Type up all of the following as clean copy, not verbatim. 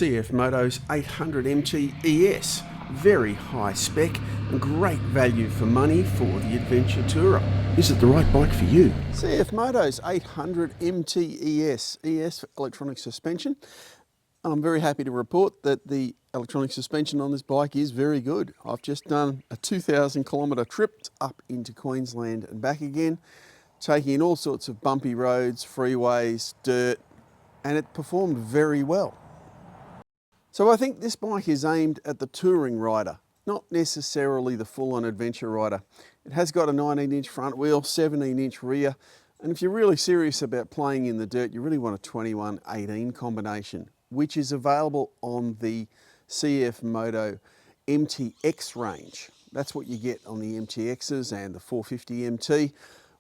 CFMOTO's 800MT ES. Very high spec and great value for money for the adventure tourer. Is it the right bike for you? CFMOTO's 800MT ES electronic suspension. I'm very happy to report that the electronic suspension on this bike is very good. I've just done a 2,000 kilometre trip up into Queensland and back again, taking in all sorts of bumpy roads, freeways, dirt, and it performed very well. So I think this bike is aimed at the touring rider, not necessarily the full-on adventure rider. It has got a 19-inch front wheel, 17-inch rear, and if you're really serious about playing in the dirt, you really want a 21-18 combination, which is available on the CFMOTO MTX range. That's what you get on the MTXs and the 450MT,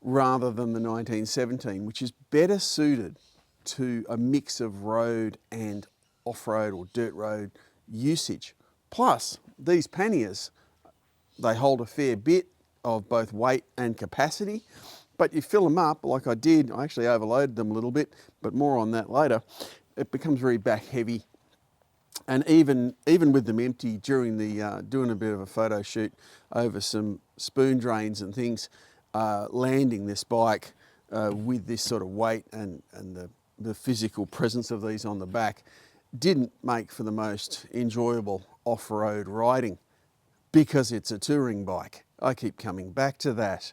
rather than the 1917, which is better suited to a mix of road and off-road or dirt road usage. Plus, these panniers, they hold a fair bit of both weight and capacity, but you fill them up like I did. I actually overloaded them a little bit, but more on that later. It becomes very back heavy, and even with them empty during the doing a bit of a photo shoot over some spoon drains and things, landing this bike with this sort of weight and the physical presence of these on the back didn't make for the most enjoyable off-road riding, because it's a touring bike. I keep coming back to that.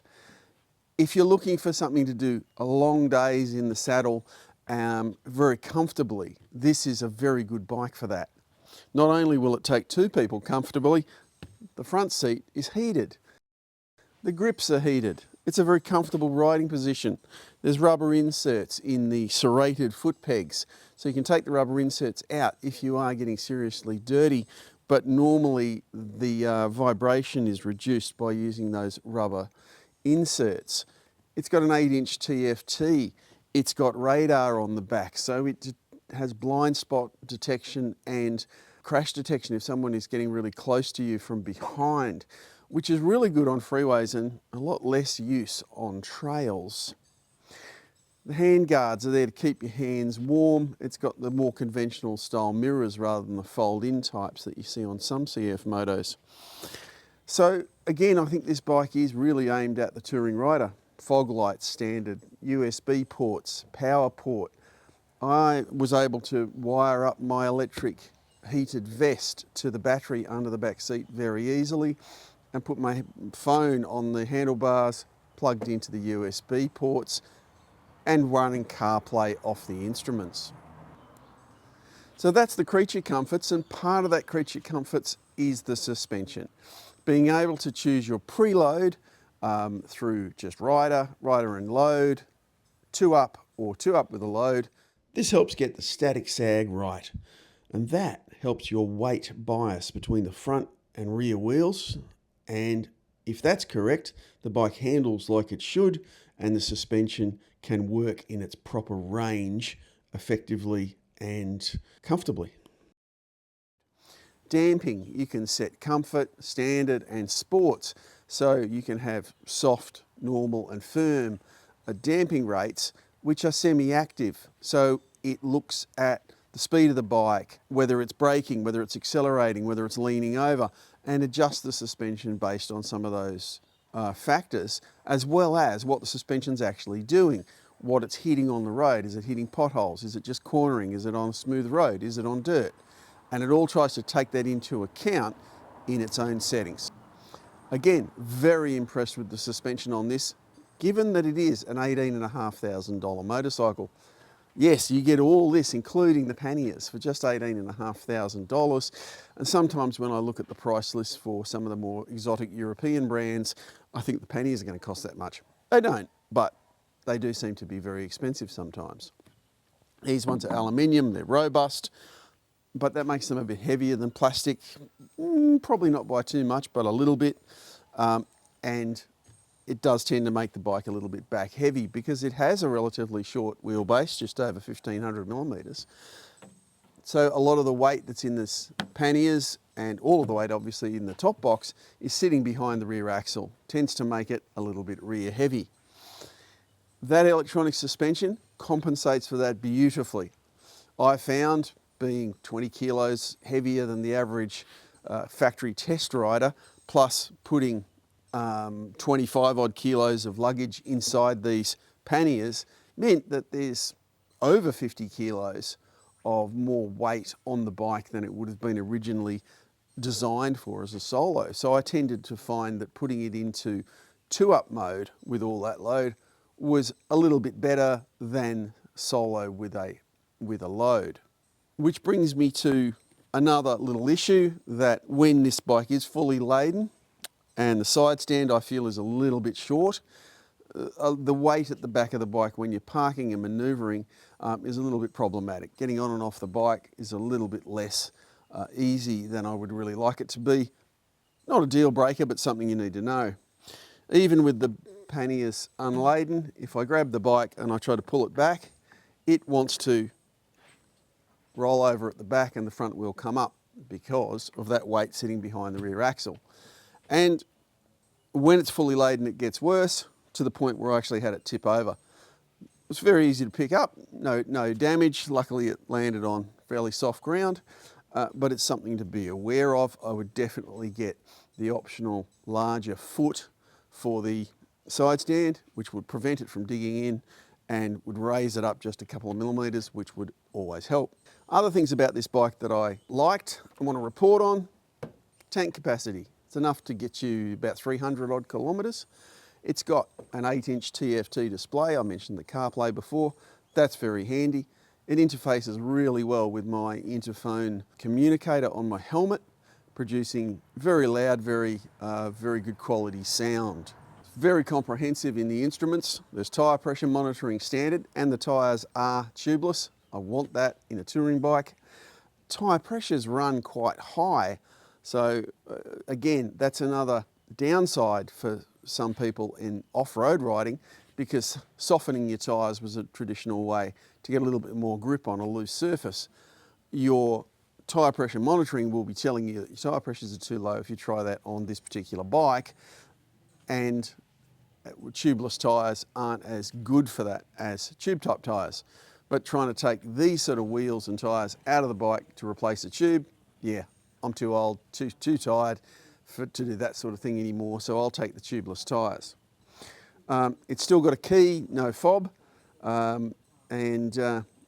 If you're looking for something to do long days in the saddle very comfortably, this is a very good bike for that. Not only will it take two people comfortably, the front seat is heated. The grips are heated. It's a very comfortable riding position. There's rubber inserts in the serrated foot pegs, so you can take the rubber inserts out if you are getting seriously dirty, but normally the vibration is reduced by using those rubber inserts. It's got an 8-inch TFT. It's got radar on the back, so it has blind spot detection and crash detection if someone is getting really close to you from behind, which is really good on freeways and a lot less use on trails. The hand guards are there to keep your hands warm. It's got the more conventional style mirrors rather than the fold-in types that you see on some CFMOTOs. So again, I think this bike is really aimed at the touring rider. Fog lights standard, USB ports, power port. I was able to wire up my electric heated vest to the battery under the back seat very easily, and put my phone on the handlebars, plugged into the USB ports, and running CarPlay off the instruments. So that's the creature comforts, and part of that creature comforts is the suspension. Being able to choose your preload through just rider and load, two up or two up with a load. This helps get the static sag right, and that helps your weight bias between the front and rear wheels. And if that's correct, the bike handles like it should, and the suspension can work in its proper range effectively and comfortably. Damping, you can set comfort, standard and sports, so you can have soft, normal and firm damping rates which are semi-active. So it looks at the speed of the bike, whether it's braking, whether it's accelerating, whether it's leaning over, and adjust the suspension based on some of those factors, as well as what the suspension's actually doing, what it's hitting on the road. Is it hitting potholes? Is it just cornering? Is it on a smooth road? Is it on dirt? And it all tries to take that into account in its own settings. Again, very impressed with the suspension on this, given that it is an $18,500 motorcycle. Yes, you get all this, including the panniers, for just $18,500. And sometimes when I look at the price list for some of the more exotic European brands, I think the panniers are going to cost that much. They don't, but they do seem to be very expensive sometimes. These ones are aluminium, they're robust, but that makes them a bit heavier than plastic. Probably not by too much, but a little bit. And it does tend to make the bike a little bit back heavy because it has a relatively short wheelbase, just over 1,500 millimetres. So a lot of the weight that's in this panniers, and all of the weight obviously in the top box, is sitting behind the rear axle. Tends to make it a little bit rear heavy. That electronic suspension compensates for that beautifully. I found being 20 kilos heavier than the average factory test rider, plus putting 25 odd kilos of luggage inside these panniers, meant that there's over 50 kilos of more weight on the bike than it would have been originally designed for as a solo. So I tended to find that putting it into 2-up mode with all that load was a little bit better than solo with a load. Which brings me to another little issue, that when this bike is fully laden and the side stand I feel is a little bit short, the weight at the back of the bike when you're parking and manoeuvring is a little bit problematic. Getting on and off the bike is a little bit less easy than I would really like it to be. Not a deal breaker, but something you need to know. Even with the panniers unladen, if I grab the bike and I try to pull it back, it wants to roll over at the back and the front wheel come up because of that weight sitting behind the rear axle. And when it's fully laden, it gets worse, to the point where I actually had it tip over. It's very easy to pick up, no damage. Luckily it landed on fairly soft ground, but it's something to be aware of. I would definitely get the optional larger foot for the side stand, which would prevent it from digging in and would raise it up just a couple of millimetres, which would always help. Other things about this bike that I liked, I want to report on: tank capacity. It's enough to get you about 300 odd kilometres. It's got an 8-inch TFT display. I mentioned the CarPlay before. That's very handy. It interfaces really well with my interphone communicator on my helmet, producing very loud, very good quality sound. Very comprehensive in the instruments. There's tyre pressure monitoring standard, and the tyres are tubeless. I want that in a touring bike. Tyre pressures run quite high, so again, that's another downside for some people in off-road riding, because softening your tyres was a traditional way to get a little bit more grip on a loose surface. Your tyre pressure monitoring will be telling you that your tyre pressures are too low if you try that on this particular bike, and tubeless tyres aren't as good for that as tube type tyres. But trying to take these sort of wheels and tyres out of the bike to replace a tube, yeah, I'm too old, too tired to do that sort of thing anymore, so I'll take the tubeless tyres. It's still got a key, no fob, and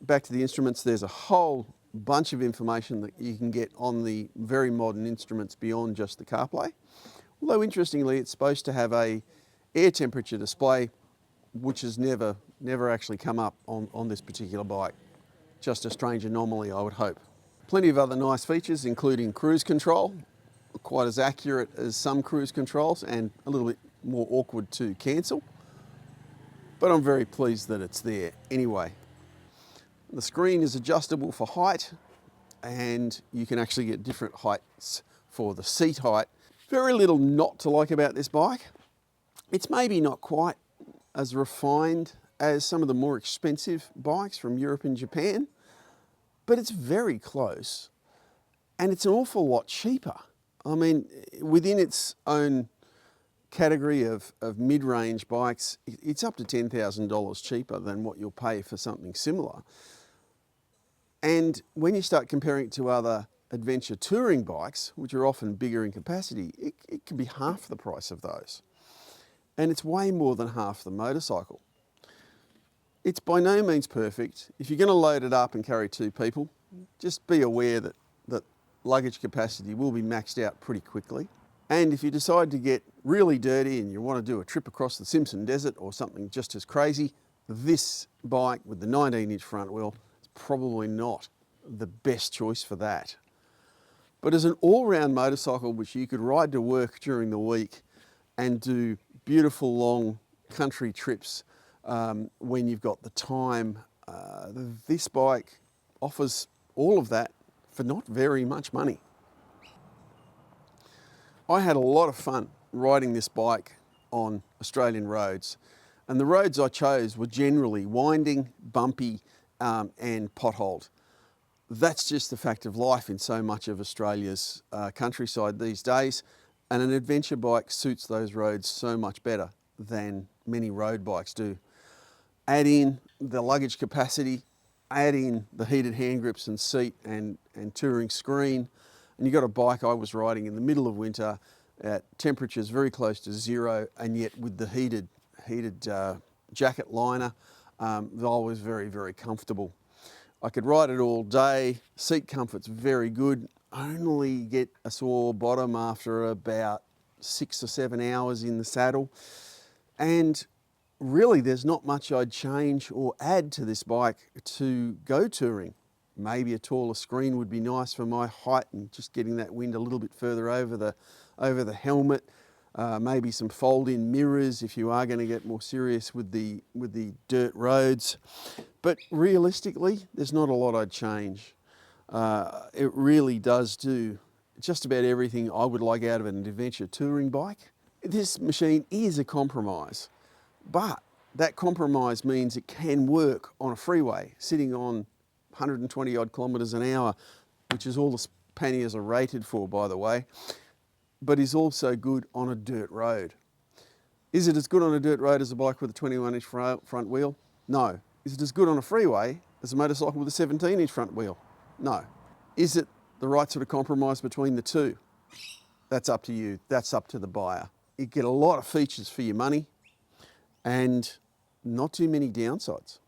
back to the instruments, there's a whole bunch of information that you can get on the very modern instruments beyond just the CarPlay. Although interestingly, it's supposed to have a air temperature display, which has never actually come up on this particular bike. Just a strange anomaly, I would hope. Plenty of other nice features, including cruise control, quite as accurate as some cruise controls and a little bit more awkward to cancel. But I'm very pleased that it's there anyway. The screen is adjustable for height, and you can actually get different heights for the seat height. Very little not to like about this bike. It's maybe not quite as refined as some of the more expensive bikes from Europe and Japan, but it's very close, and it's an awful lot cheaper. I mean, within its own category of mid-range bikes, it's up to $10,000 cheaper than what you'll pay for something similar. And when you start comparing it to other adventure touring bikes, which are often bigger in capacity, it can be half the price of those. And it's way more than half the motorcycle. It's by no means perfect. If you're going to load it up and carry 2 people, just be aware that luggage capacity will be maxed out pretty quickly. And if you decide to get really dirty and you want to do a trip across the Simpson Desert or something just as crazy, this bike with the 19-inch front wheel is probably not the best choice for that. But as an all-round motorcycle which you could ride to work during the week and do beautiful long country trips when you've got the time, this bike offers all of that for not very much money. I had a lot of fun riding this bike on Australian roads, and the roads I chose were generally winding, bumpy, and potholed. That's just the fact of life in so much of Australia's countryside these days, and an adventure bike suits those roads so much better than many road bikes do. Add in the luggage capacity, add in the heated hand grips and seat and touring screen, and you've got a bike I was riding in the middle of winter at temperatures very close to zero, and yet with the heated jacket liner, I was very, very comfortable. I could ride it all day. Seat comfort's very good. Only get a sore bottom after about 6 or 7 hours in the saddle. And really there's not much I'd change or add to this bike to go touring. Maybe a taller screen would be nice for my height and just getting that wind a little bit further over the helmet. Maybe some fold-in mirrors if you are going to get more serious with the dirt roads. But realistically, there's not a lot I'd change. It really does do just about everything I would like out of an adventure touring bike. This machine is a compromise, but that compromise means it can work on a freeway, sitting on 120 odd kilometres an hour, which is all the panniers are rated for, by the way, but is also good on a dirt road. Is it as good on a dirt road as a bike with a 21-inch front wheel? No. Is it as good on a freeway as a motorcycle with a 17-inch front wheel? No. Is it the right sort of compromise between the two? That's up to you. That's up to the buyer. You get a lot of features for your money and not too many downsides.